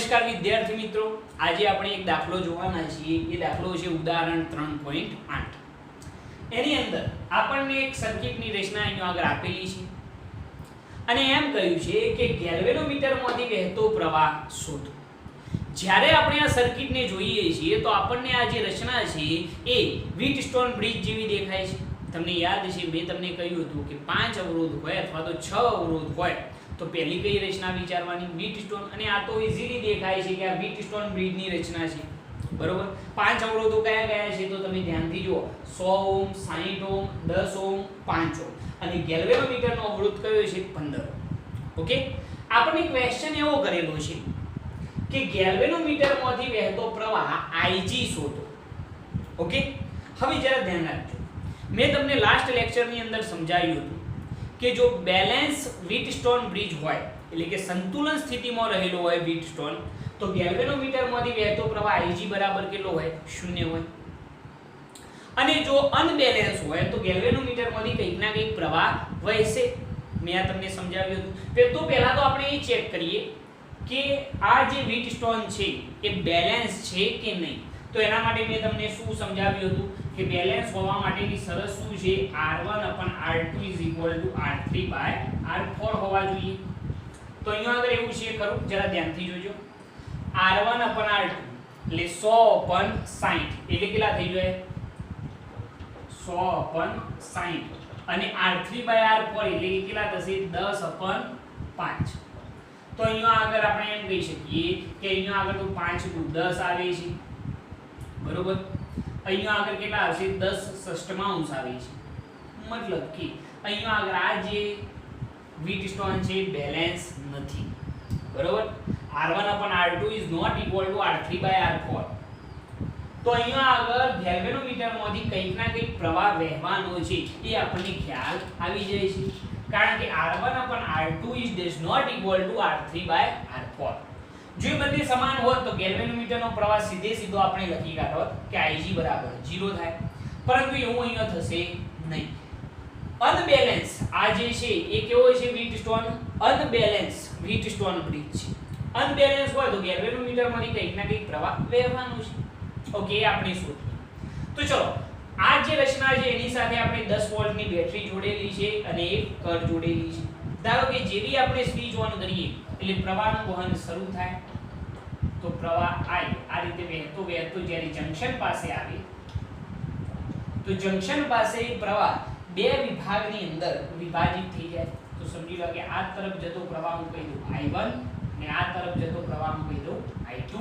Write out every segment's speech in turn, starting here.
નમસ્કાર વિદ્યાર્થી મિત્રો, આજે આપણે એક દાખલો જોવાના છીએ. એ દાખલો છે ઉદાહરણ 3.8. એની અંદર આપણને એક સર્કિટની રચના અહીંયા આગળ આપેલી છે અને એમ કહ્યું છે કે ગેલ્વેનોમીટરમાંથી વહેતો પ્રવાહ શોધો. જ્યારે આપણે આ સર્કિટને જોઈએ છીએ તો આપણને આ જે રચના છે એ વ્હીટસ્ટોન બ્રિજ જેવી દેખાય છે. તમને યાદ છે મેં તમને કહ્યું હતું કે 5 અવરોધ હોય અથવા તો 6 અવરોધ હોય તો પહેલી કઈ રચના વિચારવાની? વ્હીટસ્ટોન. અને આ તો ઈઝીલી દેખાય છે કે આ વ્હીટસ્ટોન બ્રિજની રચના છે, બરોબર. 5 અવરોધો કયા કયા છે તો તમે ધ્યાનથી જુઓ: 100 ઓહ્મ, 60 ઓહ્મ, 10 ઓહ્મ, 5 ઓહ્મ. અને ગેલ્વેનોમીટરનો અવરોધ કયો છે? 15 ઓહ્મ. ઓકે. આપણને ક્વેશ્ચન એવો કરેલો છે કે ગેલ્વેનોમીટરમાંથી વહેતો પ્રવાહ Ig શોધો. ઓકે. હવે જરા ધ્યાન રાખજો, મેં તમને લાસ્ટ લેક્ચરની અંદર સમજાવ્યું હતું કે જો બેલેન્સ વ્હીટસ્ટોન બ્રિજ હોય એટલે કે સંતુલન સ્થિતિમાં રહેલો હોય વ્હીટસ્ટોન, તો ગેલ્વેનોમીટરમાંથી વહેતો પ્રવાહ Ig બરાબર કેટલો હોય? 0 હોય. અને જો અનબેલેન્સ હોય તો ગેલ્વેનોમીટરમાંથી કંઈક ના કંઈક પ્રવાહ વહેશે. મેં આ તમને સમજાવ્યું હતું. તો પહેલા તો આપણે એ ચેક કરીએ કે આ જે વ્હીટસ્ટોન છે એ બેલેન્સ છે કે નહીં. તો એના માટે મેં તમને શું સમજાવ્યું હતું કે બેલેન્સ હોવા માટેની શરત શું છે? R1/R2 R3/R4 હોવા જોઈએ. તો અહીંયા આગળ એવું છે ખરું? જરા ધ્યાનથી જોજો. R1/R2 એટલે 100/60 એટલે કેટલા થઈ જાય? 100/60. અને R3/R4 એટલે કેટલા થશે? 10/5. તો અહીંયા આગળ આપણે એમ કહી શકીએ કે અહીંયા આગળ તો 5 * 10 આવે છે, બરોબર. અહીંયા આગળ કેટલા આવશે? 10 ષષ્ઠમાંશ આવે છે. મતલબ કે અહીંયા આગળ આ જે વ્હીટસ્ટોન છે બેલેન્સ નથી, બરોબર. R1/R2 is not equal to R3/R4. તો અહીંયા આગળ ગેલ્વેનોમીટરમાંથી કંઈક ના કંઈક પ્રવાહ વહેવાનો છે એ આપણને ખ્યાલ આવી જાય છે, કારણ કે R1/R2 is does not equal to R3/R4. જો એ બંને સમાન હોત તો ગેલ્વેનોમીટરનો પ્રવાહ સીધો આપણે લખી કાઢોત કે Ig બરાબર 0 થાય. પરંતુ એવું અહીંયા થશે નહીં. અનબેલેન્સ આ જે છે એ કેવો છે? વ્હીટસ્ટોન અનબેલેન્સ વ્હીટસ્ટોન બ્રિજ છે. અનબેલેન્સ હોય તો ગેલ્વેનોમીટરમાંથી કંઈક ના કંઈક પ્રવાહ વહેવાનો છે. ઓકે, એ આપણે શોધીએ. તો ચલો, આ જે રચના છે એની સાથે આપણે 10 વોલ્ટની બેટરી જોડેલી છે અને એક કર જોડેલી છે. ધારો કે જેવી આપણે સ્વિચ ઓન કરીએ એટલે પ્રવાહનું વહન શરૂ થાય. તો પ્રવાહ I આ રીતે વહેતો જ્યારે જંકશન પાસે આવે તો જંકશન પાસે પ્રવાહ બે વિભાગની અંદર વિભાજિત થઈ જાય. તો સમજી લો કે આ તરફ જતો પ્રવાહ હું કહી દઉં I1 અને આ તરફ જતો પ્રવાહ હું કહી દઉં I2.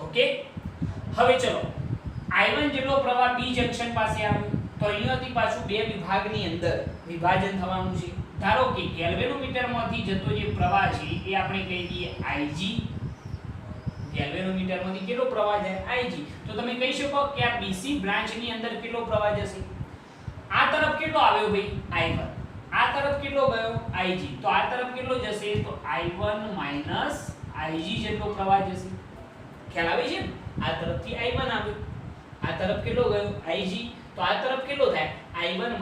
ઓકે. હવે ચલો, I1 જેટલો પ્રવાહ B જંકશન પાસે આવ્યો તો અહીંયાથી પાછું બે વિભાગની અંદર વિભાજન થવાનું છે. ધારો કે ગેલ્વેનોમીટરમાંથી જતો જે પ્રવાહ છે એ આપણે કહી દઈએ Ig. ગેલ્વેનોમીટરમાંથી કેટલો પ્રવાહ જાય? Ig. તો તમે કહી શકો કે આ BC બ્રાન્ચની અંદર કેટલો પ્રવાહ જશે? આ તરફ કેટલો આવ્યો ભાઈ? I1. આ તરફ કેટલો ગયો? Ig. તો આ તરફ કેટલો જશે? તો I1 - Ig જેટલો પ્રવાહ જશે. ખ્યાલ આવે છે? આ તરફથી I1 આવ્યો, આ તરફ કેટલો ગયો? Ig. તો આ તરફ કેટલો થાય? I1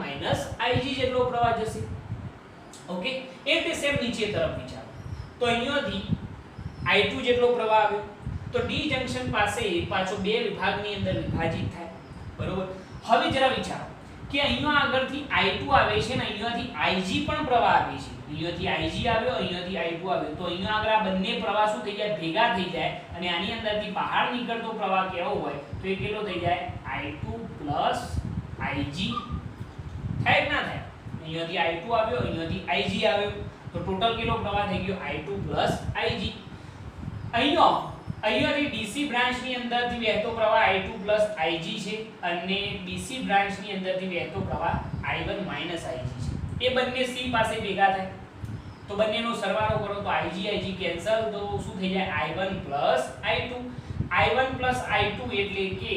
- Ig જેટલો પ્રવાહ જશે. ઓકે. એ રીતે સેમ નીચે તરફ વિચારો તો અહીંયાથી I2 જેટલો પ્રવાહ આવ્યો તો D જંકશન પાસે પાછો બે વિભાગની અંદર વિભાજિત થાય, બરોબર. હવે જરા વિચારો કે અહીંયા આગળથી I2 આવે છે ને અહીંયાથી Ig પણ પ્રવાહ આવે છે. અહીંયાથી Ig આવ્યો, અહીંયાથી I2 આવ્યો. તો અહીંયા આગળ આ બંને પ્રવાહ શું થઈ જાય? ભેગા થઈ જાય. અને આની અંદરથી બહાર નીકળતો પ્રવાહ કેવો હોય તો એ કેટલો થઈ જાય? I2 + Ig. થાય કે ના થાય? અહીંયાથી I2 આવ્યો, અહીંયાથી Ig આવ્યો તો ટોટલ કેટલો પ્રવાહ થઈ ગયો? I2 + Ig. અહીંયાથી DC બ્રાન્ચની અંદરથી વહેતો પ્રવાહ I2 + Ig છે અને BC બ્રાન્ચની અંદરથી વહેતો પ્રવાહ I1 - Ig છે. એ બંને C પાસે ભેગા થાય તો બંનેનો સરવાળો કરો તો Ig કેન્સલ, તો શું થઈ જાય? I1 + I2. I1 + I2 એટલે કે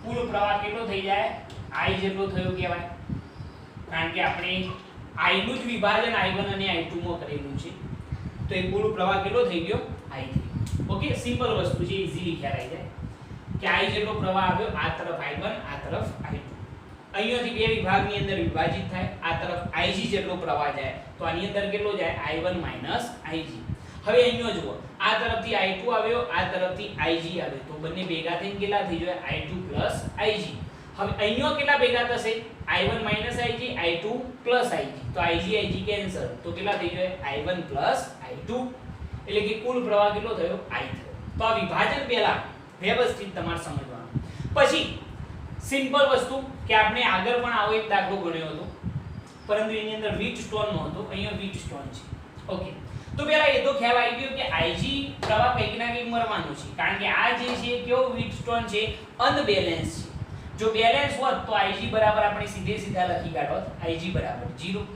કુલ પ્રવાહ કેટલો થઈ જાય? I જેટલો થયો કહેવાય, કારણ કે આપણે I નું જ વિભાજન I1 અને I2 માં કરેલું છે. તો એ કુલ પ્રવાહ કેટલો થઈ ગયો? I3. ઓકે, સિમ્પલ વસ્તુ છે, ઈઝીલી ખ્યાલ આવી જાય કે I જેટલો પ્રવાહ આવ્યો, આ તરફ I1, આ તરફ I2. અહીંયાથી બે વિભાગની અંદર વિભાજિત થાય, આ તરફ Ig જેટલો પ્રવાહ જાય તો આની અંદર કેટલો જાય? I1 - Ig. હવે અહીંયા જુઓ, આ તરફથી I2 આવ્યો, આ તરફથી IG આવ્યો, તો બંને ભેગા થઈને કેટલા થઈ જાય? I2 + IG. હવે અહીંયા કેટલા ભેગા થશે? I1 - IG, I2 + IG. તો IG કેન્સલ, તો કેટલા થઈ જાય? I1 + I2. એટલે કે કુલ પ્રવાહ કેટલો થયો? I થયો. તો આ વિભાજન પહેલા વ્યવસ્થિત તમારે સમજવાનું. પછી સિમ્પલ વસ્તુ કે આપણે આગળ પણ આવો એક દાખલો ગણ્યો હતો, પરંતુ એની અંદર વ્હીટસ્ટોન નો હતો, અહીંયા વ્હીટસ્ટોન છે. ઓકે, તો પહેલા એ તો ખ્યાલ આવી ગયો કે IG પ્રવાહ કંઈક ના કંઈક મરવાનો છે, કારણ કે આ જે છે કેવો વ્હીટસ્ટોન છે? અનબેલેન્સ છે. જો બેલેન્સ હોત તો IG બરાબર આપણે સીધા લખી કાઢોત, IG બરાબર 0.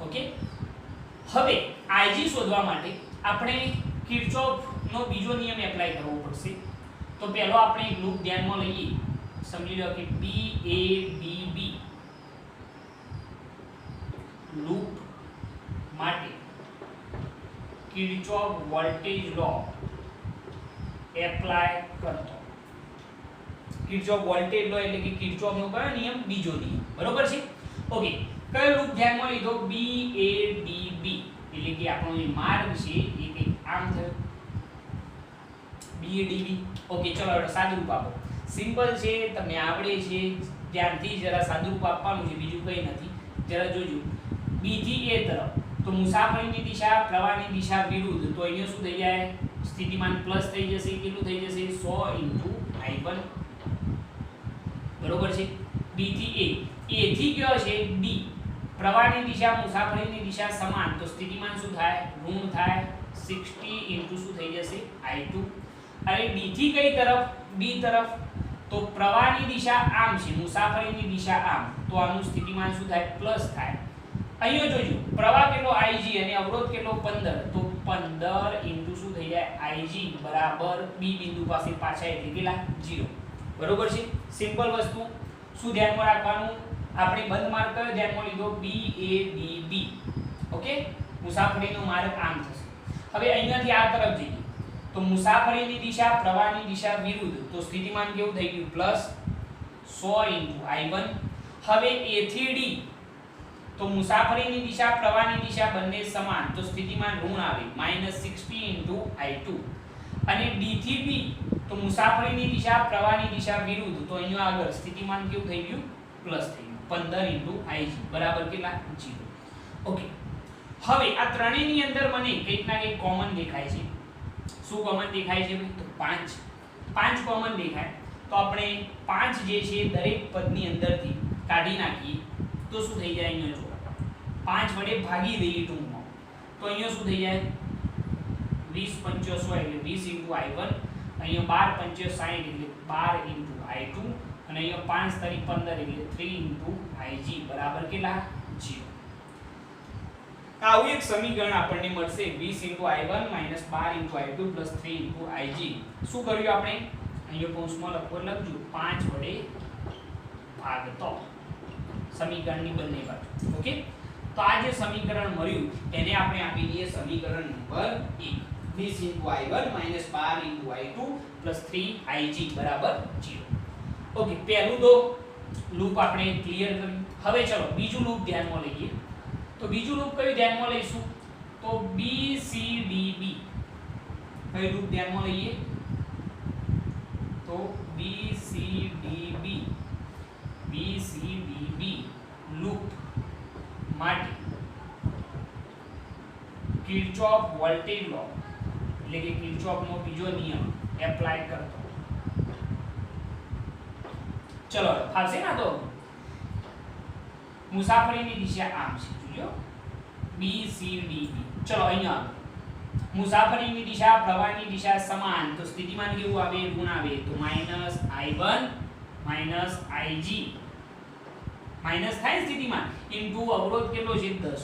ઓકે, હવે IG શોધવા માટે આપણે કિર્ચોફનો બીજો નિયમ એપ્લાય કરવો પડશે. તો પહેલો આપણે એક લૂપ ધ્યાનમાં લઈએ. સમજી લો કે BABB લૂપ માટે કિર્ચોફ વોલ્ટેજ લો એપ્લાય કરતો. કિર્ચોફ વોલ્ટેજ લો એટલે કે કિર્ચોફનો કયો નિયમ? બીજો નિયમ. બરોબર છે? ઓકે, કયો લૂપ ધ્યાનમાં લીધો? BADB એટલે કે આપણો જે માર્ગ છે એ કંઈક આમ થયો, BADB. ઓકે, ચલો હવે સાદુરૂપ આપો. સિમ્પલ છે, તમને આવડે છે, ધ્યાનથી જરા સાદુરૂપ આપવાનું છે, બીજું કંઈ નથી. જરા જોજો. B થી A તરફ તો મુસાફરીની દિશા, પ્રવાહની દિશા વિરુદ્ધ, તો અહીંયા શું થઈ જાય? સ્થિતિમાન પ્લસ થઈ જશે. કેટલું થઈ જશે? 100 * I1. બરોબર છે? B થી A થી કયો છે? D. પ્રવાહની દિશા, મુસાફરીની દિશા સમાન, તો સ્થિતિમાન શું થાય? ઋણ થાય. 60 * શું થઈ જશે? I2. અને D થી કઈ તરફ? B તરફ, તો પ્રવાહની દિશા આમ છે, મુસાફરીની દિશા આમ, તો આનું સ્થિતિમાન શું થાય? પ્લસ થાય. અહીંયા જોજો, પ્રવાહ કેટલો? IG અને અવરોધ કેટલો? 15, તો 15 * શું થઈ જાય? IG બરાબર B બિંદુ પાસે પાછા એટલે કેટલા? 0. બરોબર છે? સિમ્પલ વસ્તુ. શું ધ્યાનમાં રાખવાનું? આપણે બંધ માર્ગ કયો ધ્યાનમાં લીધો? BABB. ઓકે, મુસાફરીનો માર્ગ આમ થશે. હવે અહીંયાથી આ તરફ જઈએ તો મુસાફરીની દિશા, પ્રવાહની દિશા વિરુદ્ધ, તો સ્થિતિમાન કેવું થઈ ગયું? Plus 100 * I1. હવે A થી D તો મુસાફરીની દિશા, પ્રવાહની દિશા બંને સમાન, તો સ્થિતિમાન ઋણ આવે. -60 * I2. અને D થી B તો મુસાફરીની દિશા, પ્રવાહની દિશા વિરુદ્ધ, તો અહીંયા આગળ સ્થિતિમાન કેવું થઈ ગયું? પ્લસ થઈ ગયું. 15 * IG બરાબર કેટલા? 0. ઓકે, હવે આ ત્રણેયની અંદર મને કંઈક ના કંઈક કોમન દેખાય છે. શું કોમન દેખાય છે? તો 5 કોમન દેખાય. તો આપણે 5 જે છે દરેક પદની અંદરથી કાઢી નાખીએ તો શું થઈ જાય? અહીંયા જો 5 વડે ભાગી દઈએ ટૂંકમાં, તો અહીંયા શું થઈ જાય? 20 × 5 100 એટલે 20 * I1. અહીંયા 12 × 5 60 એટલે 12 * I2. અને અહીંયા 5 × 3 15 એટલે 3 * IG બરાબર કેટલા? 0. આવું એક સમીકરણ આપણને મળશે. 20 * I1 - 12 * I2 + 3 * IG. શું કર્યું આપણે? અહીંયા કૌંસમાં લખજો 5 વડે ભાગતો સમીકરણની બંને બાજુ. ઓકે, તો આ જે સમીકરણ મળ્યું એને આપણે આપી દઈએ સમીકરણ નંબર 1. 20 * I1 - 12 * I2 + 3 IG બરાબર 0. ઓકે, પહેલું તો લૂપ આપણે ક્લિયર કર્યું. હવે ચલો બીજું લૂપ ધ્યાનમાં લઈએ. તો બીજું લૂપ કયું ધ્યાનમાં લઈશું? તો BCDB. કયું લૂપ ધ્યાનમાં લઈએ? તો BCDB લૂપ માટે કિર્ચોફ વોલ્ટેજ લો એટલે કે કિર્ચોફનો બીજો નિયમ એપ્લાય કરતો. ચલો ફાવશે ના? તો મુસાફરીની દિશા આમ છે, જોજો BCDB. ચલો અહીંયા મુસાફરીની દિશા, પ્રવાહની દિશા સમાન, તો સ્થિતિમાન કેવું આવે? ઋણ આવે. તો -I1 - IG માઈનસ થાય સ્થિતિમાન ઇન્ટુ અવરોધ કેટલો છે? 10.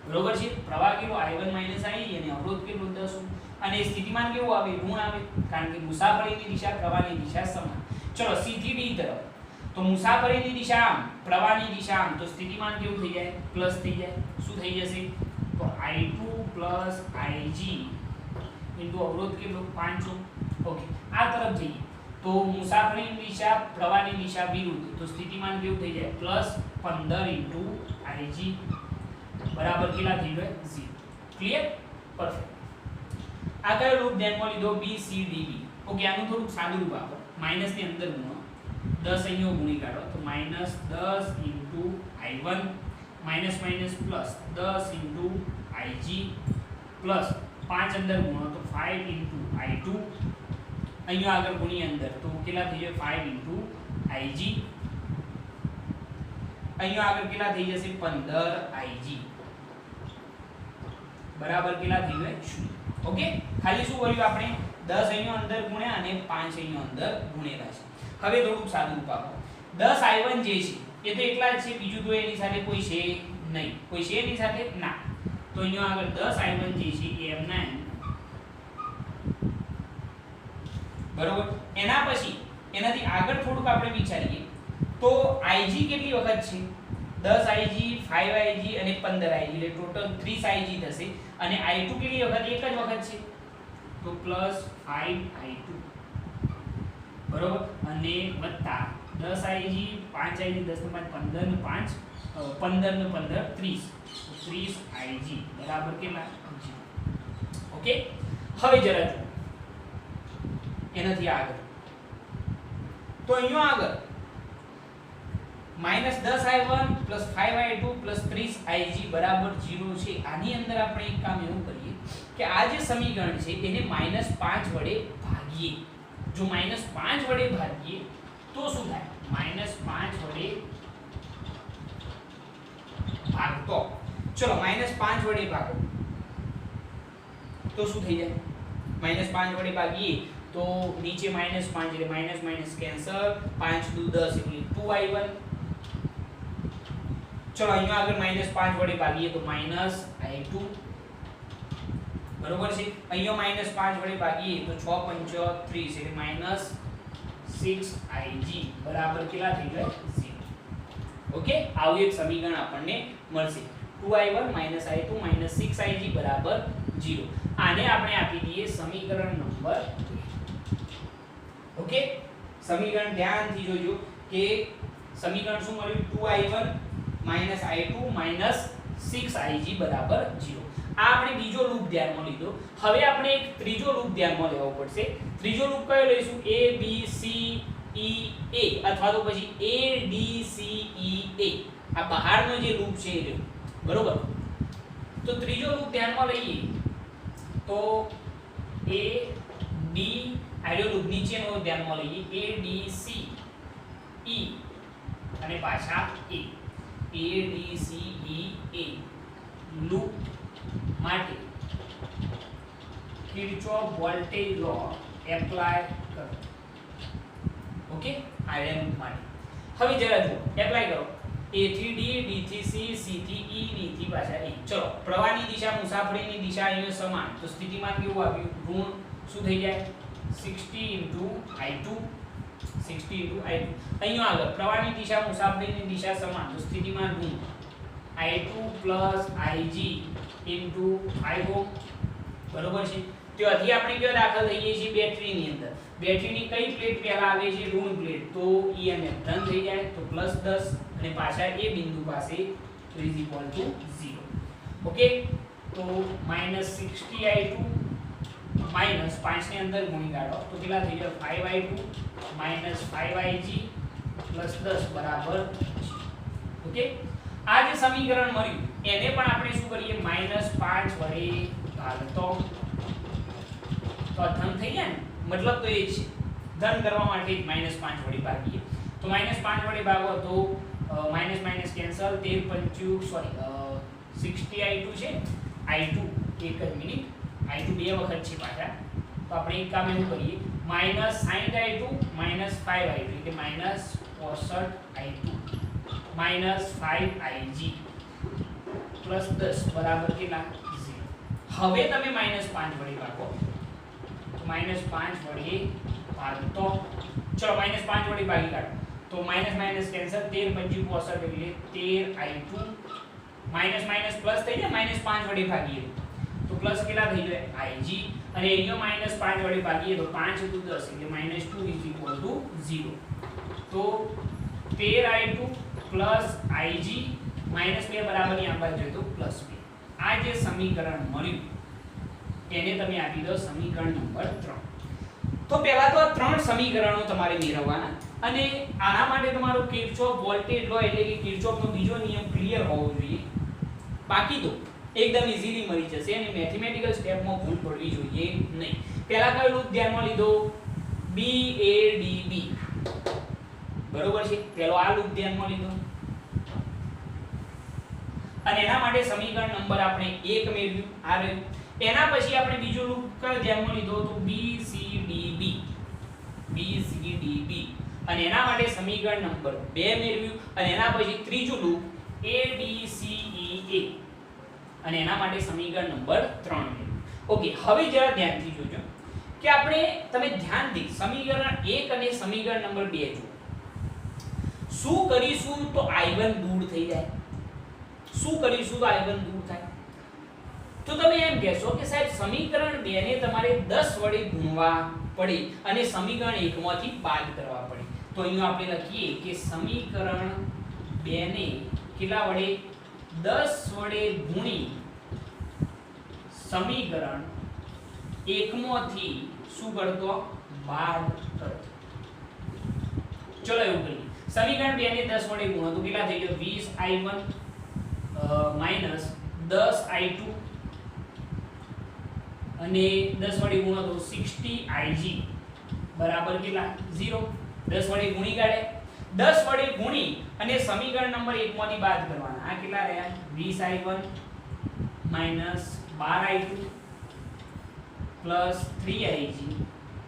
બરોબર છે? પ્રવાહ કેટલો? I1 - IG અને અવરોધ કેટલો? 10. અને સ્થિતિમાન કેવું આવે? ઋણ આવે, કારણ કે મુસાફરીની દિશા, પ્રવાહની દિશા સમાન. ચલો C થી D તરફ તો મુસાફરીની દિશા આમ, પ્રવાહની દિશા આમ, તો સ્થિતિમાન કેવું થઈ જાય? પ્લસ થઈ જાય. શું થઈ જશે? તો I2 + IG ઇન્ટુ અવરોધ કેટલો? 5 ઓહ્મ. ઓકે, આ તરફ જઈએ તો મુસાફરીની દિશા, પ્રવાહની દિશા વિરુદ્ધ, તો સ્થિતિમાન કેવું થઈ જાય? +15 * IG બરાબર કેટલા થઈ જાય? 0. ક્લિયર? પરફેક્ટ। આ કયો લૂપ ધ્યાનમાં લીધો B C D B. Okay, આનું થોડું સાદું રૂપ આપો, માઈનસ ની અંદર ગુણો, 10 અહીંયા ગુણી કાઢો તો -10 * I1 minus minus plus 10 * Ig plus 5 અંદર ગુણો તો 5 * I2 અહીંયા આગળ ગુણી અંદર તો કેટલા થઈ જાય 5 * Ig અહીંયા આગળ કેટલા થઈ જશે 15 Ig બરાબર કેટલા થઈ ગયું 0। ઓકે, ખાલી શું કર્યું આપણે 10 અહીંયા અંદર ગુણ્યા અને 5 અહીંયા અંદર ગુણેલા છે। હવે થોડું સાદું રૂપ આપો, 10 I1 જે છે એ તો એકલા જ છે, બીજું તો એની સાથે કોઈ છે નહીં, કોઈ છે એની સાથે ના, તો અહીંયા આગળ 10 I1 જે છે એ એમના બરોબર। એના પછી એનાથી આગળ થોડુંક આપણે વિચારીએ તો Ig કેટલી વખત છે 10 Ig 5 Ig અને 15 Ig એટલે ટોટલ 30 Ig થશે અને I2 કેટલી વખત એક જ વખત છે તો +5 I2 બરોબર અને વત્તા 10 Ig 5 Ig 10 ને 5 15 ને 5 15 ને 15 30 30 Ig બરાબર કેટલા ઓકે। હવે જરા જુઓ એનાથી આગળ તો અહીંયા આગળ -10 I1 + 5 I2 + 30 Ig બરાબર 0 છે। આની અંદર આપણે એક કામ એવું કરીએ કે આ જે સમીકરણ છે એને -5 વડે ભાગીએ। જો -5 વડે ભાગીએ તો શું થાય -5 વડે ભાગતો ચલો -5 વડે ભાગો તો શું થઈ જાય -5 વડે ભાગીએ તો નીચે -5 એટલે માઈનસ માઈનસ કેન્સલ 5 * 10 એટલે 2I1 ચલો અહીંયા આગળ -5 વડે ભાગીએ તો -I2 બરોબર છે। અહીંયા -5 વડે ભાગીએ તો 6 * 5 = 30 એટલે -6Ig બરાબર કેટલા થઈ જાય 0। ઓકે, આવું એક સમીકરણ આપણને મળશે 2I1 - I2 - 6Ig બરાબર 0। આને આપણે આપી દઈએ સમીકરણ નંબર 2। ઓકે, સમીકરણ ધ્યાનથી જોજો કે સમીકરણ શું મળ્યું 2I1 - I2 - 6Ig બરાબર 0। આ આપણે બીજો લૂપ ધ્યાનમાં લીધો। હવે આપણે એક ત્રીજો લૂપ ધ્યાનમાં લેવો પડશે। ત્રીજો લૂપ કયો લઈશું A B C E A અથવા તો પછી A D C E A આ બહારનો જે લૂપ છે એ રહ્યો બરોબર। તો ત્રીજો લૂપ ધ્યાનમાં લઈએ તો A D આનો લૂપ નીચેનો ધ્યાનમાં લઈએ A D C E અને પાછા A D C E A loop માટે કિર્ચોફ વોલ્ટેજ લો એપ્લાય કરો। ઓકે, આયરન માટે હવે જરા જુઓ એપ્લાય કરો A થી D D થી C C થી E D થી પાછા E। ચલો પ્રવાહની દિશા મુસાફરીની દિશા અહીંયા સમાન તો સ્થિતિમાન કેવું આવ્યું ઋણ શું થઈ જાય 60 * I2 60 * I2 અહીંયા આગળ પ્રવાહની દિશા મુસાફરીની દિશા સમાન તો સ્થિતિમાન ઋણ I2 + Ig * 5 ઓહ્મ બરોબર છે। ત્યાંથી આપણે કયો દાખલ થઈએ છીએ બેટરીની અંદર, બેટરીની કઈ પ્લેટ પહેલા આવે છે ઋણ પ્લેટ તો E અને ધન થઈ જાય તો +10 અને પાછા એ બિંદુ પાસે તો = 0। ઓકે, તો -60I2 -5 ની અંદર ગુણી કાઢો તો કેટલા થઈ જાય 5I2 - 5Ig + 10 બરાબર 0। ઓકે, આ જે સમીકરણ મળ્યું એને પણ આપણે શું કરીએ -5 વડે ભાગતો તો ધન થઈ જાય ને મતલબ તો એ જ છે ધન કરવા માટે -5 વડે ભાગીએ તો -5 વડે ભાગો તો માઈનસ માઈનસ કેન્સલ 60I2 છે I2 એક જ મિનિટ I2 બે વખત છે પાછા તો આપણે એક કામ એવું કરીએ -60I2 - 5I2 એટલે -65I2 -5Ig + 10 બરાબર કેટલા 0। હવે તમે -5 વડે ભાગો તો -5 વડે ભાગતો ચલો -5 વડે ભાગી કાઢો તો માઈનસ માઈનસ કેન્સલ 13 * 5 = 65 એટલે 13I2 માઈનસ માઈનસ પ્લસ થઈ જાય -5 વડે ભાગીએ તો પ્લસ કેટલા થઈ જાય Ig અને અહીંયા -5 વડે ભાગીએ તો 5 * 10 એટલે -2 = 0 તો 13I2 + Ig -2 બરાબર ની આ બાજુ તો +2। આ જે સમીકરણ મળ્યું એને તમે આપી દો સમીકરણ નંબર 3. તો પહેલા તો આ 3 સમીકરણો તમારે મેળવવાના અને આના માટે તમારો કિર્ચોફ વોલ્ટેજ લો એટલે કે કિર્ચોફનો બીજો નિયમ ક્લિયર હોવો જોઈએ. બાકી તો એકદમ ઈઝીલી મળી જશે અને મેથેમેટિકલ સ્ટેપમાં ભૂલ પડવી જોઈએ નહીં. પહેલા કયો લૂપ ધ્યાનમાં લીધો? BADB. બરોબર છે, પહેલો આ લૂપ ધ્યાનમાં લીધો અને એના માટે સમીકરણ નંબર આપણે 1 મેળવ્યું આ રહ્યું. એના પછી આપણે બીજો લૂપ કયો ધ્યાનમાં લીધો? તો BCDB. અને એના માટે સમીકરણ નંબર 2 મેળવ્યું અને એના પછી ત્રીજું લૂપ ABCEA અને એના માટે સમીકરણ નંબર 3 મેળવ્યું. ઓકે, હવે જરા ધ્યાનથી જોજો કે આપણે તમે ધ્યાનથી સમીકરણ 1 અને સમીકરણ નંબર 2 જુઓ. શું કરીશું તો I1 દૂર થઈ જાય? શું કરીશું તો I1 દૂર થાય? તો તમે એમ કહેશો કે સાહેબ સમીકરણ 2 ને તમારે 10 વડે ગુણવા પડે અને સમીકરણ 1 માંથી બાદ કરવા પડે. તો અહીં આપણે લખીએ કે સમીકરણ 2 ને કેટલા વડે? 10 વડે ગુણી સમીકરણ 1 માંથી શું કરતો? બાદ કરતો. ચલો એવું કરીએ. સમીકરણ 2 ને 10 વડે ગુણો તો કેટલા થઈ ગયો? 20I1 10I2 અને 10 વડે ગુણો તો 60IG બરાબર કેટલા? 0. 10 વડે ગુણી કાઢે. 10 વડે ગુણી અને સમીકરણ નંબર 1 માંથી બાદ કરવાના. આ કેટલા રહ્યા? 20I1 12I2 3IG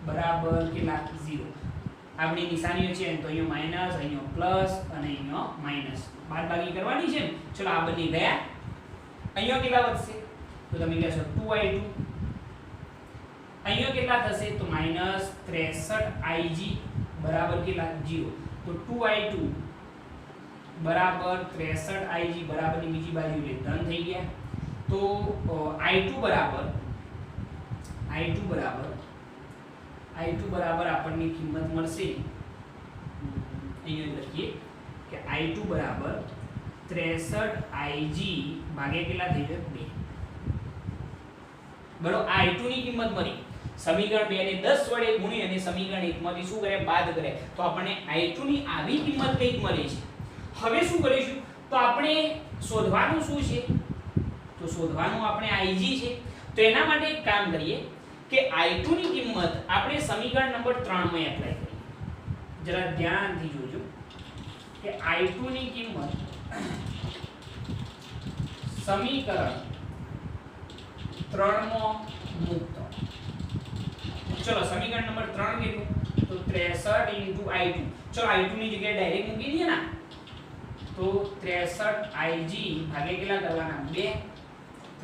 બરાબર કેટલા? 0. આપણી નિશાનીઓ છે તો અહીંયા માઈનસ, અહીંયા પ્લસ અને અહીંયા માઈનસ. બાદબાકી કરવાની છે ને. ચલો આ બની ગયા. અહીંયા કેટલા વધશે? તો તમે કહેશો 2I2. અહીંયા કેટલા થશે? તો -63IG બરાબર કેટલા? 0. તો 2I2 બરાબર 63IG બરાબરની બીજી બાજુ એટલે ધન થઈ ગયા. તો I2 બરાબર આપણને કિંમત મળશે. અહીંયા લખીએ કે I2 બરાબર 63IG ભાગ્યા કેટલા થઈ જાય? 2. બરોબર, I2 ની કિંમત મળી. સમીકરણ 2 ને 10 વડે ગુણી અને સમીકરણ 1 માંથી શું કરે? બાદ કરે. તો આપણને I2 ની આવી કિંમત કઈક મળી છે. હવે શું કરીશું? તો આપણે શોધવાનું શું છે? તો શોધવાનું આપણે IG છે. તો એના માટે એક કામ કરીએ કે I2 ની કિંમત આપણે સમીકરણ નંબર 3 માં એપ્લાય કરીએ. જરા ધ્યાનથી જોજો કે I2 ની કિંમત સમીકરણ 3 માં મૂકતો. ચલો સમીકરણ નંબર 3 કેટલું? તો 63 * I2. ચલો I2 ની જગ્યાએ ડાયરેક્ટ મૂકી દઈએ ના. તો 63IG ભાગ્યા કેટલા કરવાના? 2.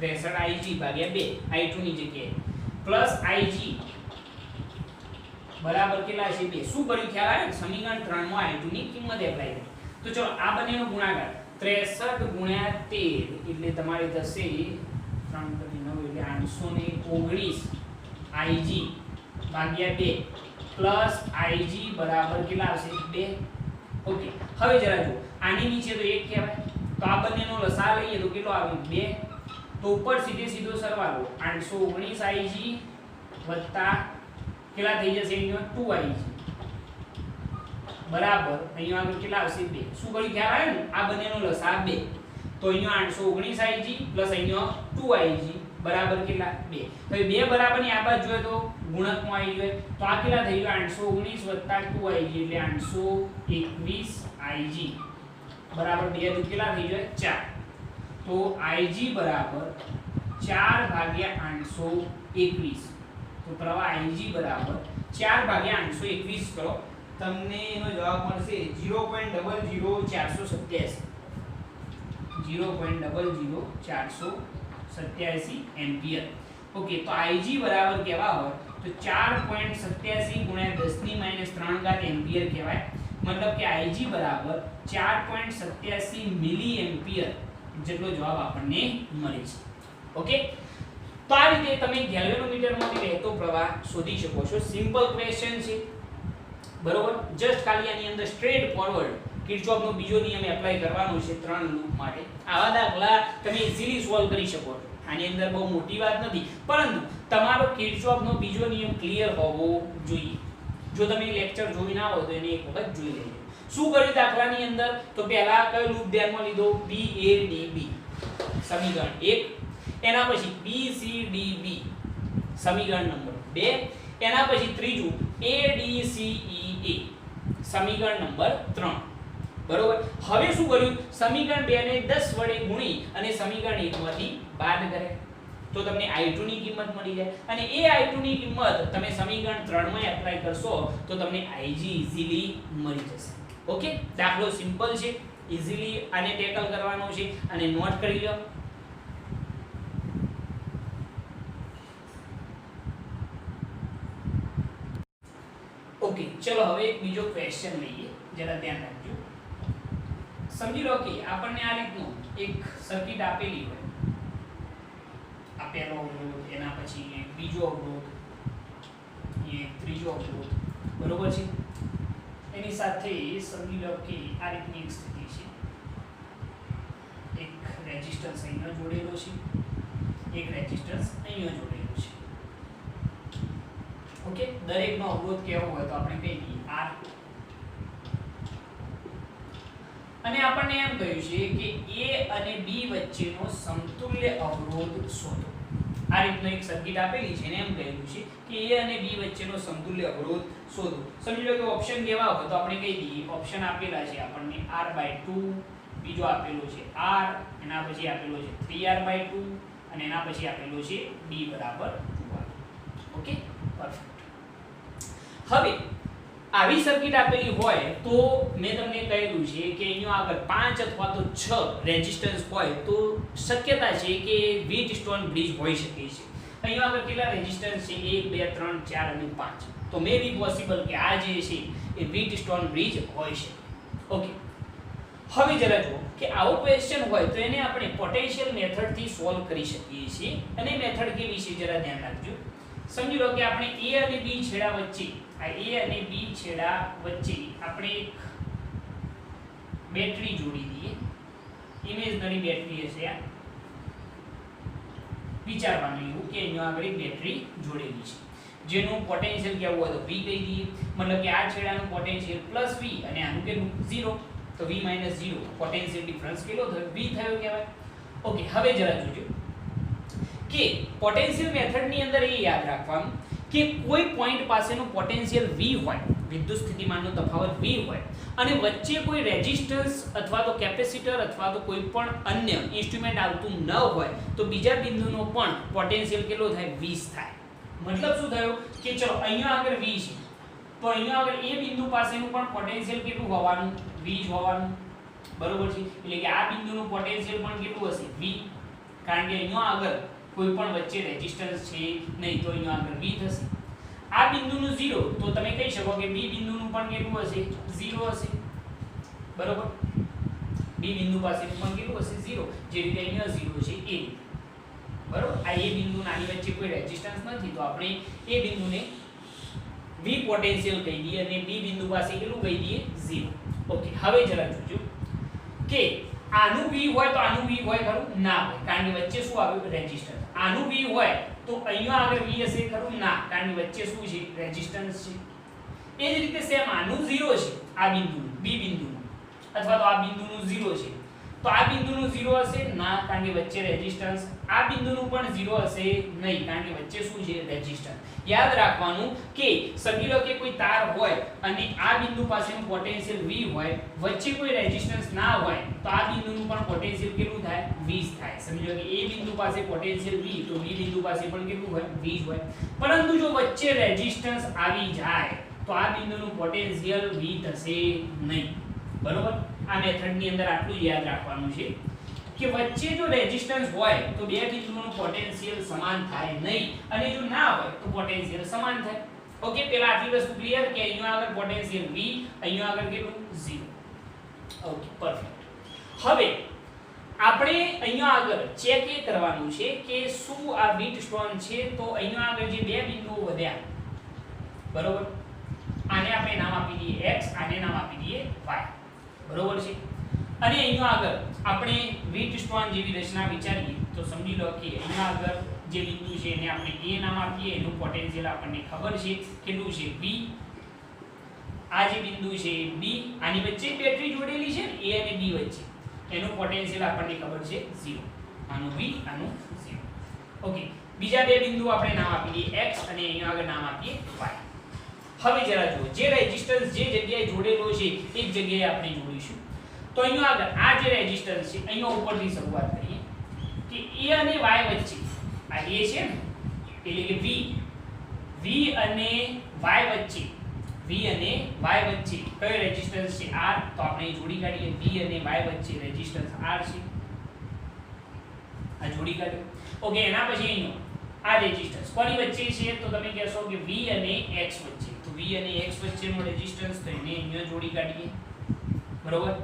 63IG ભાગ્યા 2 I2 ની જગ્યાએ પ્લસ IG બરાબર કેટલા છે? 2. શું કર્યું ખ્યાલ આવે? સમીકરણ 3 માં I2 ની કિંમત એપ્લાય કરી. તો ચલો આ બંનેનો ગુણાકાર 63 * 13 એટલે તમારે થશે 3 * 9 એટલે 819 IG ભાગ્યા 2 પ્લસ IG બરાબર કેટલા આવશે? 2. ઓકે, હવે જરા જો આની નીચે તો 1 કહેવાય. તો આ બંનેનો લસા લઈએ તો કેટલો આવે? 2. તો ઉપર સીધો સરવાળો 819 IG વત્તા કેટલા થઈ જશે? અહીંયા 2IG બરાબર અહીંયા આગળ કેટલા આવશે? 2. શું કર્યું ખ્યાલ આવે ને? આ બંનેનો લસા 2. તો અહીંયા 819 IG પ્લસ અહીંયા 2IG બરાબર કેટલા? 2. હવે 2 બરાબરની આ બાજુ જોઈએ તો ગુણકમાં આવી જોઈએ. તો આ કેટલા થઈ ગયું? 819 + 2IG એટલે 821IG બરાબર 2 દુ કેટલા થઈ જાય? 4. તો IG બરાબર 4 ભાગ્યા 821. તો પ્રવાહ IG બરાબર 4 ભાગ્યા 821 કરો તમને એનો જવાબ મળશે 0.00487 0.00487 એમ્પિયર. ઓકે, તો IG બરાબર કેવા હોય તો 4.87 ગુણ્યા 10 - 3 એમ્પિયર કહેવાય. મતલબ કે IG બરાબર 4.87 મિલી એમ્પિયર જેટલો જવાબ આપણને મળે છે. ઓકે, તો આ રીતે તમે ગેલ્વેનોમીટરમાંથી વહેતો પ્રવાહ શોધી શકો છો. સિમ્પલ ક્વેશ્ચન છે બરોબર. જસ્ટ ખાલી આની અંદર સ્ટ્રેટ ફોરવર્ડ કિર્ચોફનો બીજો નિયમ એપ્લાય કરવાનો છે 3 લૂપ માટે. આવા દાખલા તમે ઈઝીલી સોલ્વ કરી શકો છો. આની અંદર બહુ મોટી વાત નથી, પરંતુ તમારો કિર્ચોફનો બીજો નિયમ ક્લિયર હોવો જોઈએ. જો તમે લેક્ચર જોઈ ના હોય તો એને એક વખત જોઈ લેજો. શું કર્યું દાખલાની અંદર? તો પહેલા કયો લૂપ ધ્યાનમાં લીધો? BADB સમીકરણ 1, એના પછી BCDB સમીકરણ નંબર 2, એના પછી ત્રીજું ADCEA સમીકરણ નંબર 3. બરોબર. હવે શું કર્યું? સમીકરણ 2 ને 10 વડે ગુણી અને સમીકરણ 1 માંથી બાદ કરે તો તમને I2 ની કિંમત મળી જાય, અને એ I2 ની કિંમત તમે સમીકરણ 3 માં એપ્લાય કરશો તો તમને Ig ઈઝીલી મળી જશે. ઓકે, દાખલો સિમ્પલ છે, ઈઝીલી આને ટેકલ કરવાનો છે અને નોટ કરી લો. ઓકે, ચલો હવે એક બીજો ક્વેશ્ચન લઈએ, જરા ધ્યાન રાખજો. સમજી લો કે આપણને આ રીતનું એક સર્કિટ આપેલી હોય, આ પહેલો અવરોધ, એના પછી એક બીજો અવરોધ, એક ત્રીજો અવરોધ, બરોબર છે. એની સાથે સમજી લો કે આ રીતની એક સ્થિતિ છે, એક રેઝિસ્ટન્સ અહીંયા જોડેલો છે, એક રેઝિસ્ટન્સ અહીંયા જોડેલો છે. ઓકે, દરેકનો અવરોધ કેવો હોય તો આપણે કહી દઈએ R. અને આપણને એમ કહ્યું છે કે A અને B વચ્ચેનો સમતુલ્ય અવરોધ શોધો. આ રીતનો એક સર્કિટ આપેલી છે ને એમ કહેલું છે કે A અને B વચ્ચેનો સમતુલ્ય અવરોધ શોધો. સમજી લો કે ઓપ્શન કેવા હોય તો આપણે કહી દઈએ, ઓપ્શન આપેલા છે આપણને R/2, બીજો આપેલો છે R, એના પછી આપેલો છે 3R/2 અને એના પછી આપેલો છે B = 2R. Okay, perfect. હવે આવી સર્કિટ આપેલી હોય તો મેં તમને કહેલું છે કે અહીંયા આગળ 5 અથવા તો 6 રેઝિસ્ટન્સ હોય તો શક્યતા છે કે વ્હીટસ્ટોન બ્રિજ હોઈ શકે છે. અહીંયા આગળ કેટલા રેઝિસ્ટન્સ છે? 1 2 3 4 અને 5. તો મે બી પોસિબલ કે આ જે છે એ વ્હીટસ્ટોન બ્રિજ હોઈ શકે. ઓકે, હવે જરા જુઓ કે આવો ક્વેશ્ચન હોય તો એને આપણે પોટેન્શિયલ મેથડથી સોલ્વ કરી શકીએ છીએ. અને મેથડ કેવી છે જરા ધ્યાન રાખજો. સમજી લો કે આપણે A અને B છેડા વચ્ચે, આ A અને B છેડા વચ્ચે આપણે એક બેટરી જોડી દઈએ. ઇમેજનરી બેટરી હશે આ. વિચારવાનું એવું કે અહીંયા આગળ એક બેટરી જોડેલી છે જેનું પોટેન્શિયલ કેવું હોય તો V કહી દઈએ. મતલબ કે આ છેડાનું પોટેન્શિયલ +V અને આનું કેટલું 0, તો V - 0 પોટેન્શિયલ ડિફરન્સ કેટલો થયો? V થયો કહેવાય. ઓકે, હવે જરા જોજો કે પોટેન્શિયલ મેથડની અંદર એ યાદ રાખવાનું કે કોઈ પોઈન્ટ પાસેનું પોટેન્શિયલ V હોય, વિદ્યુત સ્થિતિમાનનો તફાવત V હોય, અને વચ્ચે કોઈ રેઝિસ્ટન્સ અથવા તો કેપેસિટર અથવા તો કોઈ પણ અન્ય ઇન્સ્ટ્રુમેન્ટ આવતું ન હોય તો બીજા બિંદુનો પણ પોટેન્શિયલ કેટલો થાય? 20 થાય. મતલબ શું થયું કે ચલો અહીંયા આગળ V છે તો અહીંયા આગળ એ બિંદુ પાસેનું પણ પોટેન્શિયલ કેટલું હોવાનું? V જ હોવાનું. બરોબર છે. એટલે કે આ બિંદુનું પોટેન્શિયલ પણ કેટલું હશે? V. કારણ કે અહીંયા આગળ કોઈ પણ વચ્ચે રેઝિસ્ટન્સ છે નહીં તો અહીંયા આગળ V થશે. આ બિંદુનું 0 તો તમે કહી શકો કે B બિંદુનું પણ કેટલું હશે? 0 હશે. બરોબર. B બિંદુ પાસેનું પણ કેટલું હશે? 0. જે રીતે અહીંયા 0 છે એ. બરોબર. આ A બિંદુ આની વચ્ચે કોઈ રેઝિસ્ટન્સ નથી તો આપણે A બિંદુને V પોટેન્શિયલ કહી દઈએ અને B બિંદુ પાસે કેટલું કહી દઈએ? 0. ઓકે, હવે જરા જોજો કે આનું V હોય તો આનું V હોય ખરું? ના હોય, કારણ કે વચ્ચે શું આવ્યું? રેઝિસ્ટન્સ. આનું V હોય તો અહીંયા આગળ V હશે ખરું? ના, કારણ કે વચ્ચે શું છે? રેઝિસ્ટન્સ છે. એ જ રીતે સેમ આનું 0 છે, આ બિંદુનું, B બિંદુનું, અથવા તો આ બિંદુનું 0 છે તો આ બિંદુનું 0 હશે? ના, કારણ કે વચ્ચે રેઝિસ્ટન્સ. આ બિંદુનું પણ 0 હશે નહીં, કારણ કે વચ્ચે શું છે? રેઝિસ્ટન્સ. યાદ રાખવાનું કે સમજી લો કે કોઈ તાર હોય અને આ બિંદુ પાસેનું પોટેન્શિયલ V હોય, વચ્ચે કોઈ રેઝિસ્ટન્સ ના હોય તો આ બિંદુનું પણ પોટેન્શિયલ કેટલું થાય? 20 થાય. સમજી લો કે A બિંદુ પાસે પોટેન્શિયલ V તો B બિંદુ પાસે પણ કેટલું હોય? 20 હોય. પરંતુ જો વચ્ચે રેઝિસ્ટન્સ આવી જાય તો આ બિંદુનું પોટેન્શિયલ V થશે નહીં. બરોબર. આ મેથડની અંદર આટલું યાદ રાખવાનું છે કે વચ્ચે જો રેઝિસ્ટન્સ હોય તો બે બિંદુઓનું પોટેન્શિયલ સમાન થાય નહીં, અને જો ના હોય તો પોટેન્શિયલ સમાન થાય. ઓકે, પહેલા આટલી વસ્તુ ક્લિયર કે અહીંયા આગળ પોટેન્શિયલ V, અહીંયા આગળ કેટલું? 0. Okay, perfect. હવે આપણે અહીંયા આગળ ચેક એ કરવાનું છે કે શું આ વ્હીટસ્ટોન છે તો અહીંયા આગળ જે બે બિંદુઓ વધ્યા, બરોબર, આને આપણે નામ આપી દઈએ X, આને નામ આપી દઈએ Y. બરોબર છે. અને અહીંયા આગળ આપણે વ્હીટસ્ટોન જેવી રચના વિચારીએ તો સમજી લો કે અહીંયા આગળ જે બિંદુ છે એને આપણે A નામ આપીએ, એનું પોટેન્શિયલ આપણને ખબર છે કેટલું છે V. આ જે બિંદુ છે B, આની વચ્ચે બેટરી જોડેલી છે ને A અને B વચ્ચે, એનું પોટેન્શિયલ આપણને ખબર છે 0. આનું V, આનું 0. ઓકે, બીજા બે બિંદુ આપણે નામ આપી દઈએ X અને અહીંયા આગળ નામ આપીએ Y. હવે જરા જુઓ, જે રેઝિસ્ટન્સ જે જગ્યાએ જોડેલો છે એ જ જગ્યાએ આપણે જોડીશું. તો અહીંયા આગળ આ જે રેઝિસ્ટન્સ છે અહીંયા ઉપરથી શરૂઆત કરીએ કે A અને Y વચ્ચે આ A છે ને એટલે કે V અને Y વચ્ચે કયો રેઝિસ્ટન્સ છે R. તો આપણે જોડી કાઢીએ V અને Y વચ્ચે રેઝિસ્ટન્સ R છે, આ જોડી કાઢ્યો. ઓકે, એના પછી અહીંયા આ રેઝિસ્ટન્સ કોની વચ્ચે છે તો તમે કહેશો કે V અને X વચ્ચે. તો V અને X વચ્ચેનો રેઝિસ્ટન્સ તો એને અહીંયા જોડી કાઢીએ, બરોબર.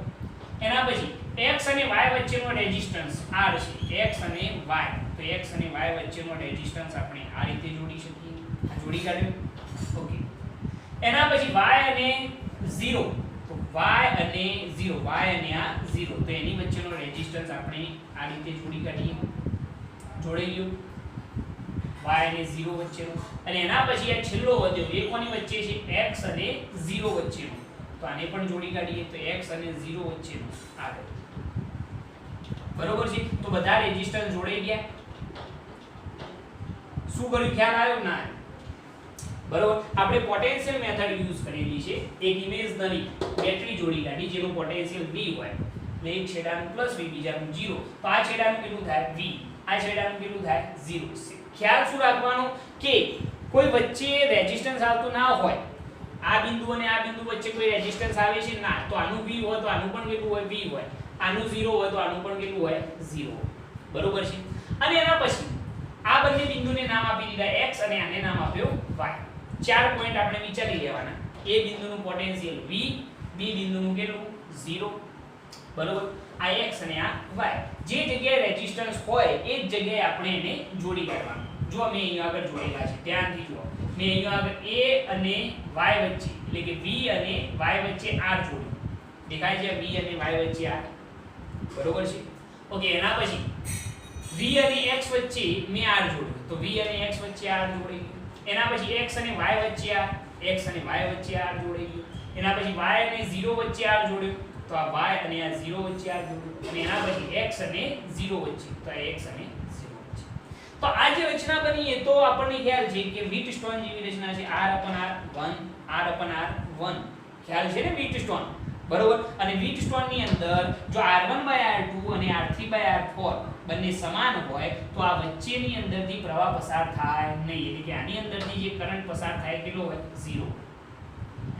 એના પછી X અને Y વચ્ચેનો રેઝિસ્ટન્સ R છે, X અને Y. તો X અને Y વચ્ચેનો રેઝિસ્ટન્સ આપણે આ રીતે જોડી શકીએ, આ જોડી કાઢ્યો. ઓકે, એના પછી Y અને 0, તો Y અને આ 0, તો એની વચ્ચેનો રેઝિસ્ટન્સ આપણે આ રીતે જોડી કાઢીએ, જોડી લ્યો Y અને 0 વચ્ચેનો. અને એના પછી આ છેલ્લો વધ્યો એ કોની વચ્ચે છે X અને 0 વચ્ચેનો, તો આને પણ જોડી કાઢીએ તો X અને 0 વચ્ચેનો આગળ, બરોબર છે. તો બધા રેઝિસ્ટન્સ જોડાઈ ગયા. શું કર્યું ખ્યાલ આવ્યો ના? બરોબર. આપણે પોટેન્શિયલ મેથડ યુઝ કરેલી છે. એક ઇમેજનરી બેટરી જોડી કાઢી જેનું પોટેન્શિયલ V હોય, એટલે એક છેડાનું પ્લસ V, બીજાનું 0. તો આ છેડાનું કેટલું થાય V, આ છેડાનું કેટલું થાય 0. ખ્યાલ શું રાખવાનો કે કોઈ વચ્ચે રેઝિસ્ટન્સ આવતું ના હોય, આ બિંદુ અને આ બિંદુ વચ્ચે કોઈ રેઝિસ્ટન્સ આવે છે ના, તો આનું V હોય તો આનું પણ કેટલું હોય V હોય, આનું 0 હોય તો આનું પણ કેટલું હોય 0, બરોબર છે. અને એના પછી આ બંને બિંદુને નામ આપી દીધા X અને આને નામ આપ્યો Y. 4 પોઈન્ટ આપણે વિચારી લેવાના. A બિંદુનું પોટેન્શિયલ V, B બિંદુનું કેટલું 0, બરોબર. આ X અને આ Y. જે જગ્યાએ રેઝિસ્ટન્સ હોય એ જ જગ્યાએ આપણે એને જોડી કાઢવાનું. જો મેં અહીંયા આગળ જોડેલા છે, ધ્યાનથી જુઓ. મેં અહીંયા આગળ A અને Y વચ્ચે એટલે કે V અને Y વચ્ચે R જોડ્યું, દેખાય છે V અને Y વચ્ચે R, બરોબર છે. ઓકે, એના પછી V અને X વચ્ચે મેં R જોડ્યું, તો V અને X વચ્ચે R જોડાઈ ગયું. એના પછી X અને Y વચ્ચે R, X અને Y વચ્ચે R જોડાઈ ગયું. એના પછી Y અને 0 વચ્ચે R જોડ્યું, તો આ Y અને આ 0 વચ્ચે R જોડ્યું. અને એના પછી X અને 0 વચ્ચે, તો આ X અને 0 વચ્ચે. તો આ જે રચના બની એ તો આપણને ખ્યાલ છે કે વ્હીટસ્ટોન જેવી રચના છે, R/R1, R/R1. ખ્યાલ છે ને વ્હીટસ્ટોન, બરોબર. અને વ્હીટસ્ટોન ની અંદર જો R1/R2 અને R3/R4 બંને સમાન હોય તો આ વચ્ચેની અંદરથી પ્રવાહ પસાર થાય નહીં, એટલે કે આની અંદરથી જે કરંટ પસાર થાય કેટલો હોય 0.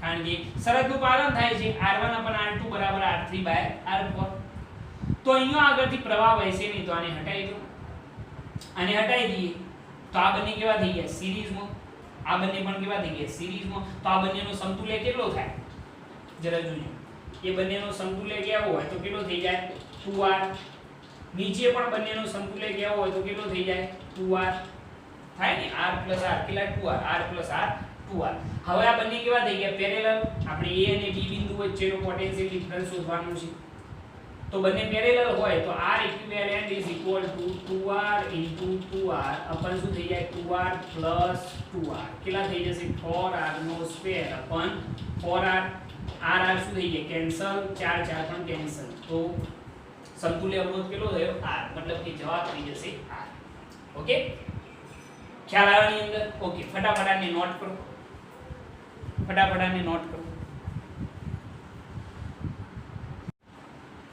કારણ કે શરતનું પાલન થાય છે, R1/R2 = R3/R4. તો અહીંયા આગળથી પ્રવાહ વહેશે નહીં, તો આને હટાવી દો, આને હટાવી દઈએ તો આ બંને કેવા થઈ ગયા સિરીઝમાં, આ બંને પણ કેવા થઈ ગયા સિરીઝમાં. તો આ બંનેનો સમતુલ્ય કેટલો થાય જરા જોજો. એ બંનેનો સમતુલ્ય કેવો હોય તો કેટલો થઈ જાય 2R. નીચે પણ બંનેનો સમતુલ્ય કેવો હોય તો કેટલો થઈ જાય 2R થાય ને, R + R કેટલા 2R, R + R 2R. હવે આ બંને કેવા થઈ ગયા પેરેલલ. આપણે A અને B બિંદુ વચ્ચેનો પોટેન્શિયલ ડિફરન્સ શોધવાનું છે. તો બંને પેરેલલ હોય તો R equivalent = 2R * 2R अपन શું થઈ જાય 2R + 2R કેટલા થઈ જશે 4R² 4R. R શું થઈ જાય કેન્સલ, 4 પણ કેન્સલ. તો સમતુલ્ય અવરોધ કેટલો થયો R, મતલબ કે જવાબ થઈ જશે R. ઓકે, ખ્યાલ આવવાની અંદર. ઓકે, ફટાફટ આને નોટ કરો,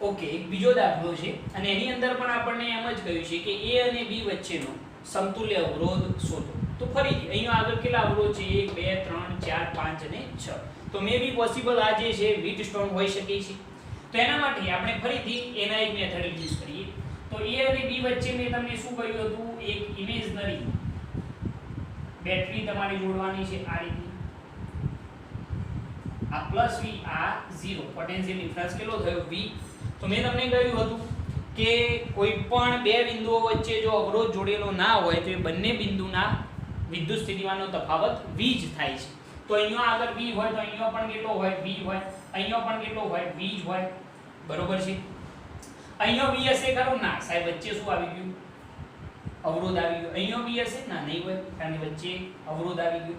ઓકે, એક બીજો દાખલો છે અને એની અંદર પણ આપણને એમ જ કહ્યું છે કે A અને B વચ્ચેનો સમતુલ્ય અવરોધ શોધો. તો ફરીથી અહીંયા આગળ કેટલા અવરોધ છે 1 2 3 4 5 અને 6. તો મે બી પોસિબલ આ જે છે વ્હીટસ્ટોન હોઈ શકે છે. તો એના માટે આપણે ફરીથી એના એક મેથડ યુઝ કરીએ. તો A અને B વચ્ચે મેં તમને શું કહ્યું હતું, એક ઇમેજનરી બેટરી તમારે જોડવાની છે આ રીતની. આ +V, આ 0. પોટેન્શિયલ ડિફરન્સ કેટલો થયો V. તો મેં તમને કહ્યું હતું કે કોઈ પણ બે બિંદુઓ વચ્ચે જો અવરોધ જોડેલો ના હોય તો એ બંને બિંદુના વિદ્યુત સ્થિતિમાનનો તફાવત V જ થાય છે. તો અહીંયા આગળ V હોય તો અહીંયા પણ કેટલો હોય V હોય, અહીંયા પણ કેટલો હોય V જ હોય, બરોબર છે. અહીંયા v હશે ખરો? ના સાહેબ, વચ્ચે શું આવી ગયું? અવરોધ આવી ગયો. અહીંયા v હશે? ના, નહીં હોય, કારણ કે વચ્ચે અવરોધ આવી ગયો.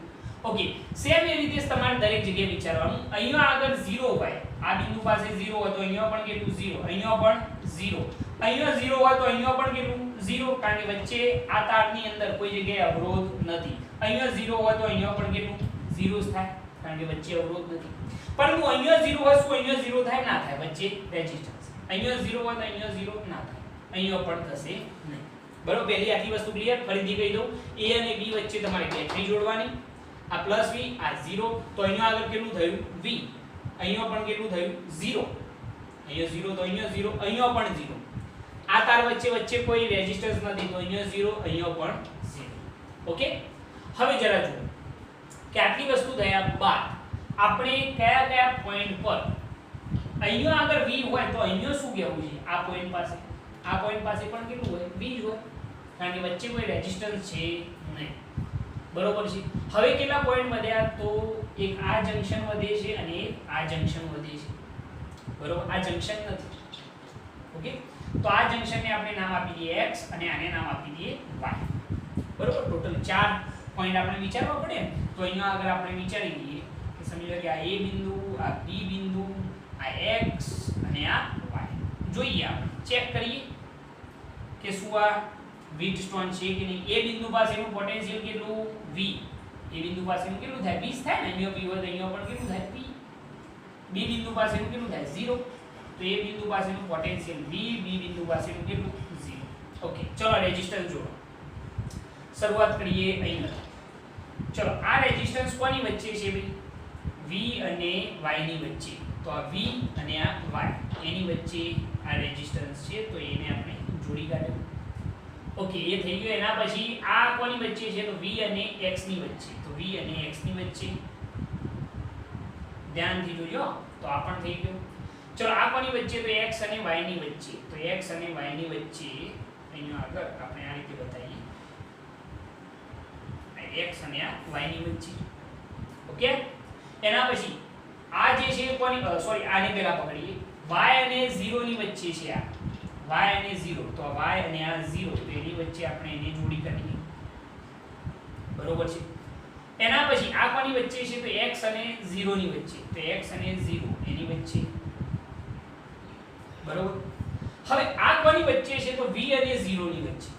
ઓકે, સેમ એ રીતે તમારે દરેક જગ્યાએ વિચારવાનું. અહીંયા આગળ 0 હોય, આ બિંદુ પાસે 0 હોય તો અહીંયા પણ કેટલું 0, અહીંયા પણ 0. અહીંયા 0 હોય તો અહીંયા પણ કેટલું 0, કારણ કે વચ્ચે આ તારની અંદર કોઈ જગ્યાએ અવરોધ નથી. અહીંયા 0 હોય તો અહીંયા પણ કેટલું 0 જ થાય, કારણ કે વચ્ચે અવરોધ નથી. પરંતુ અહીંયા 0 હોય, શું અહીંયા 0 થાય? ના થાય, વચ્ચે રેઝિસ્ટન્સ. અહીંયા 0 હોય તો અહીંયા 0 ના થાય, અહીંયા પણ થશે નહીં. બરોબર, પહેલી આખી વસ્તુ ક્લિયર. ફરીથી કહી દઉં, a અને b વચ્ચે તમારે બેટરી જોડવાની. આ પ્લસ v, આ 0, તો અહીંયા આગળ કેટલું થયું? v. અહીંયા પણ કેટલું થયું? 0. અહીંયા 0 તો અહીંયા 0, અહીંયા પણ 0. આ તાર વચ્ચે કોઈ રેઝિસ્ટન્સ નથી તો અહીંયા 0, અહીંયા પણ 0. ઓકે, હવે જરા જુઓ કે આટલી વસ્તુ થયા બાદ આપણે કયા કયા પોઈન્ટ પર અહીંયા આગળ v હોય તો અહીંયા શું કહેવું છે? આ પોઈન્ટ પાસે પણ કેટલું હોય? v જ હોય, કારણ કે વચ્ચે કોઈ રેઝિસ્ટન્સ છે નહીં. બરોબર છે. હવે કેટલા પોઈન્ટ વધ્યા? તો એક આ જંક્શન વધે છે અને એક આ જંક્શન વધે છે. બરોબર, આ જંક્શન નથી. ઓકે, તો આ જંક્શનને આપણે નામ આપી દઈએ x અને આને નામ આપી દઈએ y. બરોબર, ટોટલ 4 પોઈન્ટ આપણે વિચારવા પડે. તો અહીંયા આગળ આપણે વિચારી લઈએ કે સમજી લો કે આ a બિંદુ, આ b બિંદુ, આ x અને આ y. જોઈએ, આપણે ચેક કરીએ કે શું આ વીટસ્ટોન છે કે નહીં. a બિંદુ પાસેનું પોટેન્શિયલ કેટલું? v. a બિંદુ પાસેનું કેટલું થાય? 20 થાય ને. અહીંયા v હોય તો અહીંયા પણ કેટલું થાય? p. b બિંદુ પાસેનું કેટલું થાય? 0. તો a બિંદુ પાસેનું પોટેન્શિયલ v, b બિંદુ પાસેનું કેટલું? 0. ઓકે, ચલો રેઝિસ્ટન્સ જોડો. શરૂઆત કરીએ અહીંયા. ચલો, આ રેઝિસ્ટન્સ કોની વચ્ચે છે ભાઈ? v અને y ની વચ્ચે. તો આ v અને આ y એની વચ્ચે આ રેઝિસ્ટન્સ છે, તો એને આપણે જોડી કાઢ્યો. ઓકે, એ થઈ ગયું. એના પછી આ કોની વચ્ચે છે? તો v અને x ની વચ્ચે. તો v અને x ની વચ્ચે ધ્યાનથી જોજો, તો આ પણ થઈ ગયું. ચલો, આ કોની વચ્ચે? તો x અને y ની વચ્ચે. તો x અને y ની વચ્ચે અહીંયા આગળ આપણે આ રીતે બતાવીએ, x અને આ y ની વચ્ચે. ઓકે, એના પછી આ જે છે કોની, સોરી, આને પહેલા પકડીએ. y અને 0 ની વચ્ચે છે આ y અને 0. તો y અને આ 0, તો એની વચ્ચે આપણે એને જોડી કરીએ. બરોબર છે. એના પછી આ કોની વચ્ચે છે? તો x અને 0 ની વચ્ચે. તો x અને 0 એની વચ્ચે. બરોબર. હવે આ કોની વચ્ચે છે? તો v અને 0 ની વચ્ચે.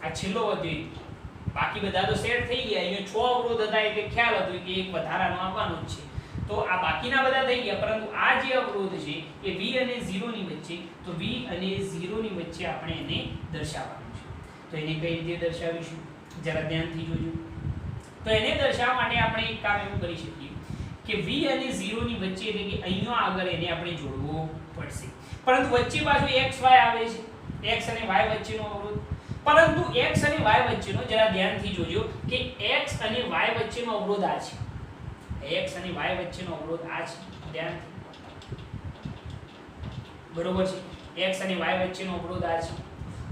આ છેલ્લો વધ્યો. બાકી બધા તો સેટ થઈ ગયા. અહીંયા 6 અવરોધ હતા એટલે ખ્યાલ હતો કે એક વધારાનો આવવાનો જ છે. તો આ બાકીના બધા થઈ ગયા, પરંતુ આ જે અવરોધ છે એ v અને 0 ની વચ્ચે. તો v અને 0 ની વચ્ચે આપણે એને દર્શાવવાનું છે. તો એને કઈ રીતે દર્શાવીશું? જરા ધ્યાનથી જોજો. તો એને દર્શાવવા માટે આપણે એક કામ એવું કરી શકીએ કે v અને 0 ની વચ્ચે, એટલે કે અહીંયા આગળ એને આપણે જોડવો પડશે. પરંતુ વચ્ચે પાછું x y આવે છે, x અને y વચ્ચેનો અવરોધ. પરંતુ x અને y વચ્ચેનો જરા ધ્યાનથી જોજો કે x અને y વચ્ચેનો અવરોધ આ છે. x અને y વચ્ચેનો અવરોધ આ છે. ધ્યાનથી. બરોબર છે. x અને y વચ્ચેનો અવરોધ આ છે.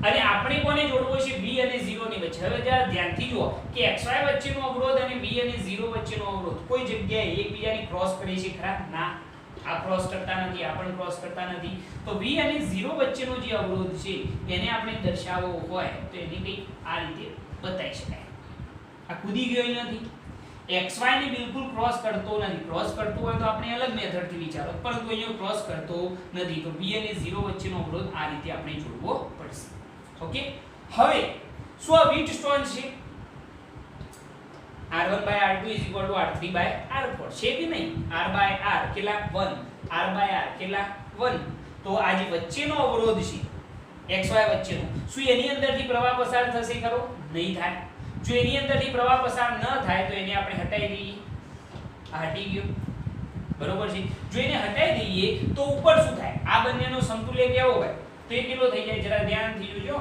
અને આપણે કોને જોડવો છે? v અને 0 ની વચ્ચે. હવે જરા ધ્યાનથી જુઓ કે xy વચ્ચેનો અવરોધ અને v અને 0 વચ્ચેનો અવરોધ કોઈ જગ્યાએ એકબીજાની ક્રોસ કરે છે ખરા? ના, આ ક્રોસ કરતા નથી, આ પણ ક્રોસ કરતા નથી. તો v અને 0 વચ્ચેનો જે અવરોધ છે એને આપણે દર્શાવવો હોય તો એને કંઈક આ રીતે બતાવી શકાય. આ કૂદી ગયો નથી, xy ને બિલકુલ ક્રોસ કરતો નથી. ક્રોસ કરતો હોય તો આપણે અલગ મેથડથી વિચારો, પરંતુ અહીંયા ક્રોસ કરતો નથી. તો v અને 0 વચ્ચેનો અવરોધ આ રીતે આપણે જોડવો પડશે. ઓકે, હવે શું આ વીટસ્ટોન છે? r1/r2 r3/r4 છે કે નહીં? r/r કેટલા? 1. r/r કેટલા? 1. તો આ જે વચ્ચેનો અવરોધ છે xy વચ્ચેનો, શું એની અંદરથી પ્રવાહ પસાર થશે ખરો? નહીં થાય. જો એની અંદરથી પ્રવાહ પસાર ન થાય તો એને આપણે હટાવી દઈએ. આ હટી ગયો. બરોબર છે. જો એને હટાવી દઈએ તો ઉપર શું થાય? આ બંનેનો સમતુલ્ય કેવો હોય? તો એ કેટલો થઈ જાય? જરા ધ્યાનથી જોજો.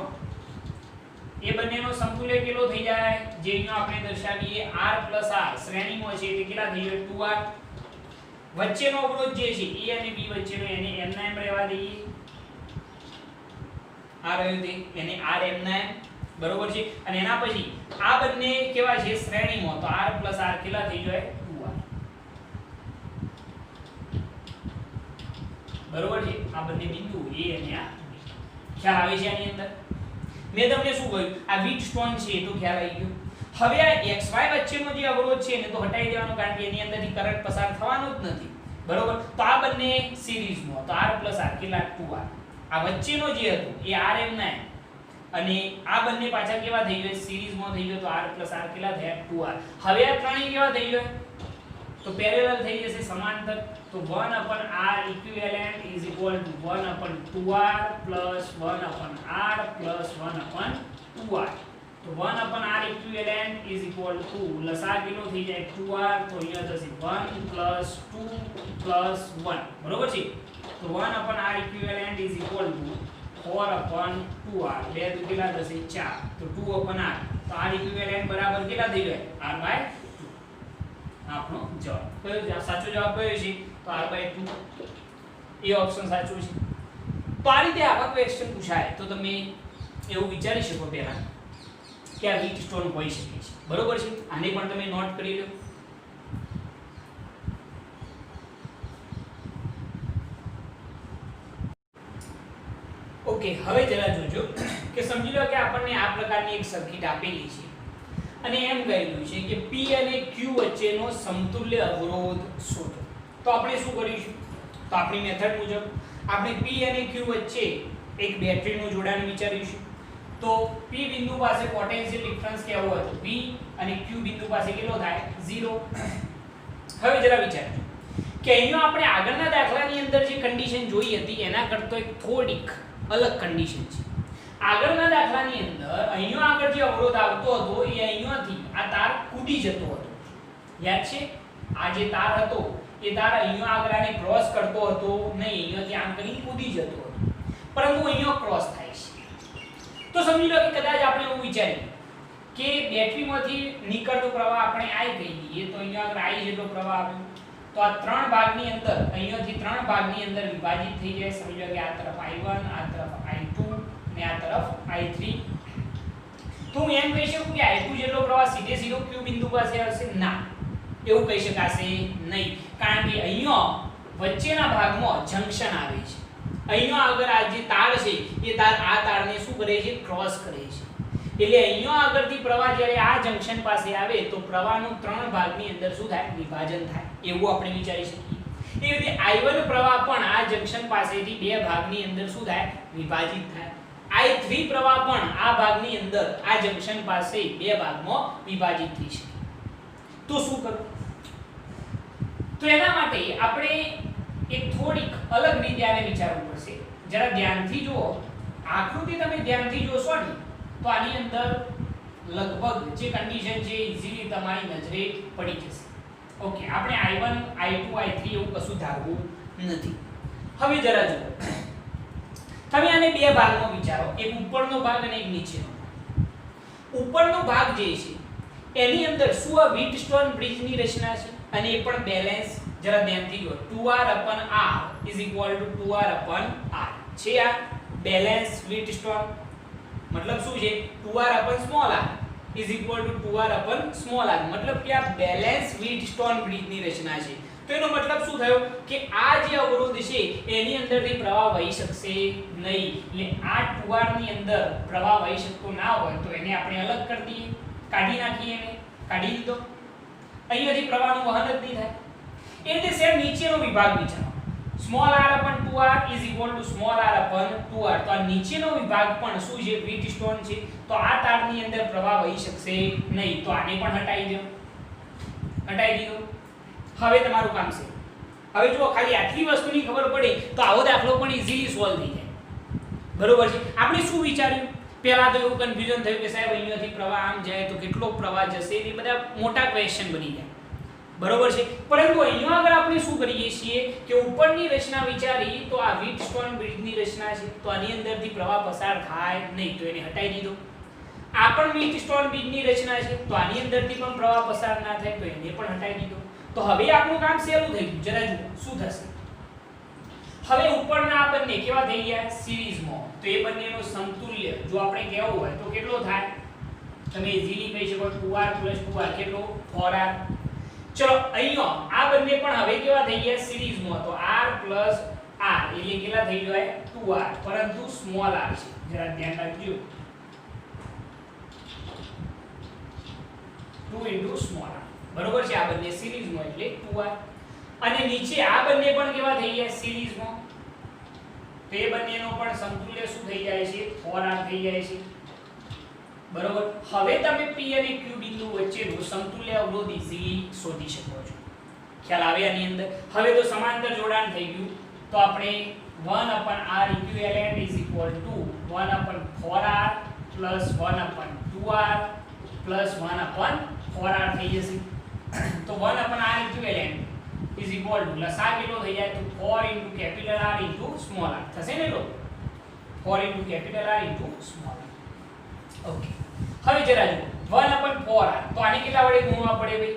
એ બંનેનો સમતુલ્ય કેટલો થઈ જાય? જે અહીંયા આપણે દર્શાવીએ r + r શ્રેણીમાં છે એટલે કેટલા થઈ જાય? 2r. વચ્ચેનો અવરોધ જે છે a અને b વચ્ચેનો એને m ના m રહેવા દઈએ. આ રહ્યું તે, એને r m ના m. બરોબર છે. અને એના પછી આ બંને કેવા છે? શ્રેણીમાં. તો r + r કેટલા થઈ જાય? 2r. બરોબર છે. આ બંને બિંદુ a અને આ. ખ્યાલ આવે છે આની અંદર? મેં તમને શું કહ્યું, આ વ્હીટસ્ટોન છે એ તો ખ્યાલ આવી ગયો. હવે આ xy વચ્ચેનો જે અવરોધ છે એને તો હટાવી દેવાનો, કારણ કે એની અંદરથી કરંટ પસાર થવાનો જ નથી, બરોબર. તો આ બંને સિરીઝમાં, તો r + r કેટલા 2r. આ વચ્ચેનો જે હતો એ rm ના, અને આ બંને પાછા કેવા થઈ ગયો, સિરીઝમાં થઈ ગયો, તો r + r કેટલા થયા 2r. હવે આ ત્રણેય કેવા થઈ ગયો, તો પેરેલલ થઈ જશે, સમાંતર. તો 1/r equivalent is equal to 1/2r plus 1/r plus 1/2r. તો 1/r equivalent is equal to લસા કેટલો થઈ જાય 2r, તો અહીંયા થશે 1 plus 2 plus 1, બરોબર છે. તો 1/r equivalent is equal to 4/2r, બે દુ કેટલા થશે 4, તો 2/r. તો r equivalent બરાબર કેટલા થઈ જાય r/2. આપણો જવાબ કયો, સાચો જવાબ કયો છે, તો r/2. એ ઓપ્શન સાચો છે. તો આ રીતે આવા ક્વેશ્ચન પૂછાય તો તમે એવું વિચારી શકો પહેલા કે આ વ્હીટસ્ટોન હોઈ શકે છે, બરોબર છે. આને પણ તમે નોટ કરી લો. ઓકે, હવે જરા જોજો કે સમજી લો કે આપણને આ પ્રકારની એક સર્કિટ આપેલી છે અને એમ કહેલું છે કે P અને Q વચ્ચેનો સમતુલ્ય અવરોધ શોધો. તો આપણે શું કરીશું, તો આપણી મેથડ મુજબ આપણે P અને Q વચ્ચે એક બેટરીનું જોડાણ વિચારીશું. તો P બિંદુ પાસે પોટેન્શિયલ ડિફરન્સ કેવો હતો V, અને Q બિંદુ પાસે કેટલો થાય 0. હવે જરા વિચારજો કે અહીંયા આપણે આગળના દાખલાની અંદર જે કન્ડિશન જોઈ હતી એના કરતાં એક થોડીક અલગ કન્ડિશન છે. આગળના દાખલાની અંદર અહીંયા આગળ જે અવરોધ આવતો હતો એ અહીંયાથી આ તાર કૂદી જતો હતો, યાદ છે? આ જે તાર હતો એ તાર અહીંયા આગળ આને ક્રોસ કરતો હતો નહીં, અહીંયાથી આમ કરીને કૂદી જતો હતો, પરંતુ અહીંયા ક્રોસ થાય છે. તો સમજી લો કે કદાચ આપણે એવું વિચારીએ કે બેટરીમાંથી નીકળતો પ્રવાહ આપણે I કહી દઈએ, તો અહીંયા આગળ I જેટલો પ્રવાહ આવ્યો, તો આ ત્રણ ભાગની અંદર અહીંયાથી ત્રણ ભાગની અંદર વિભાજિત થઈ જાય. સમજો કે આ તરફ I1, આ તરફ I2 અને આ તરફ I3. તો હું એમ કહી શકું કે I2 જેટલો પ્રવાહ સીધે સીધો Q બિંદુ પાસે આવશે? ના, એવું કહી શકાશે નહીં, કારણ કે અહીંયા વચ્ચેના ભાગમાં જંક્શન આવે છે. અહીંયા આગળ આ જે તાર છે એ તાર આ તારને શું કરે છે, ક્રોસ કરે છે. એટલે અહીંયા આગળથી પ્રવાહ જ્યારે આ જંક્શન પાસે આવે તો પ્રવાહનું ત્રણ ભાગની અંદર શું થાય, વિભાજન થાય, એવું આપણે વિચારી શકીએ. એ રીતે I1 પ્રવાહ પણ આ જંક્શન પાસેથી બે ભાગની અંદર શું થાય, વિભાજિત થાય. I3 પ્રવાહ પણ આ ભાગની અંદર આ જંક્શન પાસે બે ભાગમાં વિભાજિત થઈ શકે. તો શું કરવું? તો એના માટે આપણે એક થોડીક અલગ રીતે આને વિચારવું પડશે. જરા ધ્યાનથી જુઓ, આકૃતિ તમે ધ્યાનથી જોશો ને તો આની અંદર લગભગ જે કન્ડિશન છે ઈઝીલી તમારી નજરે પડી જશે. ઓકે, આપણે I1, I2, I3 એવું કશું ધારવું નથી. હવે જરા જુઓ, તમે આને બે ભાગમાં વિચારો, એક ઉપરનો ભાગ અને એક નીચેનો ભાગ. ઉપરનો ભાગ જે છે એની અંદર શું આ વ્હીટસ્ટોન બ્રિજની રચના છે, અને એ પણ બેલેન્સ. જરા ધ્યાનથી જુઓ, 2r/r is equal to 2r/r છે. આ બેલેન્સ વ્હીટસ્ટોન મતલબ શું છે, 2r/r is equal to 2r/r, મતલબ કે આ બેલેન્સ વ્હીટસ્ટોન બ્રિજની રચના છે. તો એનો મતલબ શું થયો કે આ જે અવરોધ છે એની અંદરથી પ્રવાહ વહી શકશે નહીં. એટલે આ 2r ની અંદર પ્રવાહ વહી શકતો ના હોય તો એને આપણે અલગ કરી દઈએ, કાઢી નાખીએ, એને કાઢી દીધો, અહીંયાથી પ્રવાહનું વહન જ નહીં થાય. એ રીતે સેમ નીચેનો વિભાગ વિચારો, r/2r is equal to r/2r. તો આ નીચેનો વિભાગ પણ શું છે, વ્હીટસ્ટોન છે. તો આ તારની અંદર પ્રવાહ વહી શકશે નહીં, તો આને પણ હટાવી દો, હટાવી દીધો. હવે તમારું કામ છે, હવે જો ખાલી આટલી વસ્તુની ખબર પડે તો આવો દાખલો પણ ઈઝીલી સોલ્વ થઈ જાય, બરોબર છે. આપણે શું વિચાર્યું, પહેલા તો એવું કન્ફ્યુઝન થયું કે સાહેબ અહીંયાથી પ્રવાહ આમ જાય તો કેટલો પ્રવાહ જશે, એ બધા મોટા ક્વેશ્ચન બની ગયા, બરોબર છે. પરંતુ અહીંયા આગળ આપણે શું કરીએ છીએ કે ઉપરની રચના વિચારી તો આ વ્હીટસ્ટોન બ્રિજની રચના છે, તો આની અંદરથી પ્રવાહ પસાર થાય નહીં, તો એને હટાવી દીધો. આ પણ વ્હીટસ્ટોન બ્રિજની રચના છે, તો આની અંદરથી પણ પ્રવાહ પસાર ના થાય, તો એને પણ હટાવી દીધો. તો હવે આપણું કામ સહેલું થઈ ગયું. જરા જુઓ શું થશે. હવે ઉપરના આ બંને કેવા થઈ ગયા, સિરીઝમાં. તો એ બંનેનો સમતુલ્ય જો આપણે કહેવું હોય તો કેટલો થાય, તમે ઈઝીલી કહી શકો 2r + 2r કેટલો 4r. ચલો અહીંયા આ બંને પણ હવે કેવા થઈ ગયા સિરીઝમાં, તો r r એટલે કેટલા થઈ જાય 2r, પરંતુ સ્મોલ r છે, જરા ધ્યાન રાખજો, 2 સ્મોલ r, બરોબર છે. આ બંને સિરીઝમાં એટલે 2r, અને નીચે આ બંને પણ કેવા થઈ ગયા સિરીઝમાં, તો એ બંનેનો પણ સમતુલ્ય શું થઈ જાય છે 4r થઈ જાય છે, બરોબર. હવે તમે p અને q બિંદુ વચ્ચેનું સમતુલ્ય અવરોધ ઈઝીલી શોધી શકો છો. ખ્યાલ આવે આની અંદર? હવે તો સમાંતર જોડાણ થઈ ગયું, તો આપણે 1/r equivalent is equal to 1/4r plus 1/2r plus 1/4r થઈ જશે. તો 1/r equivalent is equal to લસા કેટલો થઈ જાય, તો 4 into capital R into small r થશે ને લો, 4 into capital R into small r. Okay, હવે જરા જો 1/4r, તો આને કેટલા વડે ગુણવા પડે ભાઈ,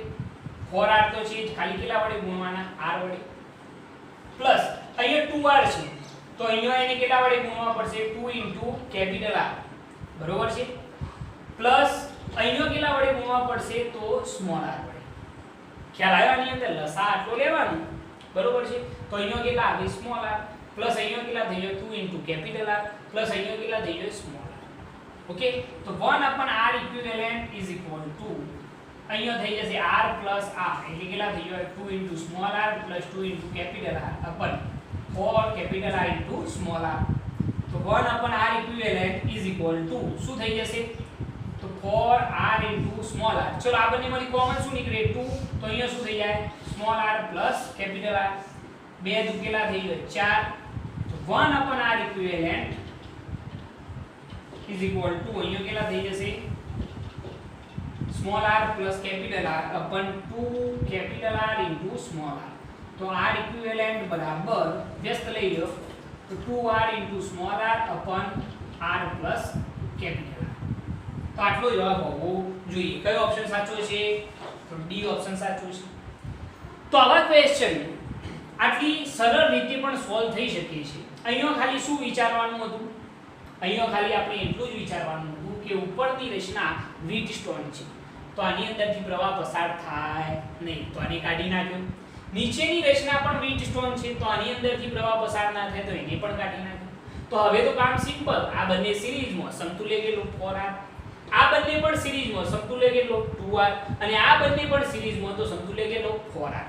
4r તો છે જ, ખાલી કેટલા વડે ગુણવાના, r વડે, પ્લસ અહીંયા 2r છે, તો અહીંયા એને કેટલા વડે ગુણવા પડશે, 2 into capital R, બરોબર છે, પ્લસ અહીંયા કેટલા વડે ગુણવા પડશે, તો સ્મોલ r વડે. ખ્યાલ આવ્યો? આની અંદર લસા આટલો લેવાનો, બરોબર છે, તો અહીંયા કેટલા આવે સ્મોલ r, પ્લસ અહીંયા કેટલા થઈ જાય 2 into capital R, પ્લસ અહીંયા કેટલા થઈ જાય સ્મોલ r. ઓકે, તો 1/r equivalent is equal to અહીંયા થઈ જશે r plus r, એટલે કેટલા થઈ જાય 2 into small r plus 2 into capital R upon 4 capital R into small r. તો 1/r equivalent is equal to શું થઈ જશે, તો 4r into small r. ચલો આ બંનેમાંથી કોમન શું નીકળે 2, તો અહીંયા શું થઈ જાય small r plus capital R, બે દુ કેટલા થઈ જાય 4. તો 1/r equivalent is equal to અહીંયા કેટલા થઈ જશે small r plus capital R upon 2 capital R into small r. તો r equivalent બરાબર વ્યસ્ત લઈ લો, તો 2r into small r upon r plus capital R. તો આટલો જવાબ હોવો જોઈએ. કયો ઓપ્શન સાચો છે, તો ડી ઓપ્શન સાચો છે. તો આવા ક્વેશ્ચન આટલી સરળ રીતે પણ સોલ્વ થઈ શકે છે. અહીંયા ખાલી શું વિચારવાનું હતું, અહીંયા ખાલી આપણે એટલું જ વિચારવાનું હતું કે ઉપરની રચના વીટ સ્ટોન છે, તો આની અંદરથી પ્રવાહ પસાર થાય નહીં, તો આને કાઢી નાખ્યો. નીચેની રચના પણ વીટ સ્ટોન છે, તો આની અંદરથી પ્રવાહ પસાર ના થાય, તો એને પણ કાઢી નાખ્યો. તો હવે તો કામ સિમ્પલ, આ બંને સિરીઝમાં સમતુલ્ય કેટલું 4r, આ બંને પણ સિરીઝમાં સમતુલ્ય કેટલો 2r, અને આ બંને પણ સિરીઝમાં તો સમતુલ્ય કેટલો 4r.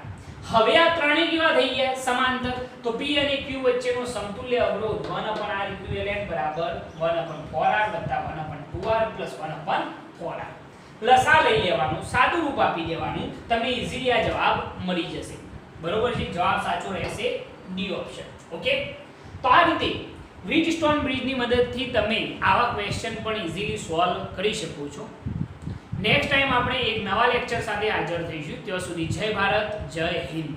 હવે આ ત્રણેય કેવા થઈ ગયા સમાંતર, તો p અને q વચ્ચેનો સમતુલ્ય અવરોધ 1/r equivalent બરાબર 1/4r + 1/2r + 1/4r. લસા લઈ લેવાનું, સાદું રૂપ આપી દેવાનું, તમને ઈઝીલી આ જવાબ મળી જશે, બરોબર છે. જવાબ સાચો રહેશે ડી ઓપ્શન. ઓકે, તો આ રીતે વ્હીટસ્ટોન બ્રિજની મદદથી તમે આવા ક્વેશ્ચન પણ ઈઝીલી સોલ્વ કરી શકો છો. નેક્સ્ટ ટાઈમ આપણે એક નવા લેક્ચર સાથે હાજર થઈશું. ત્યાં સુધી જય ભારત, જય હિન્દ.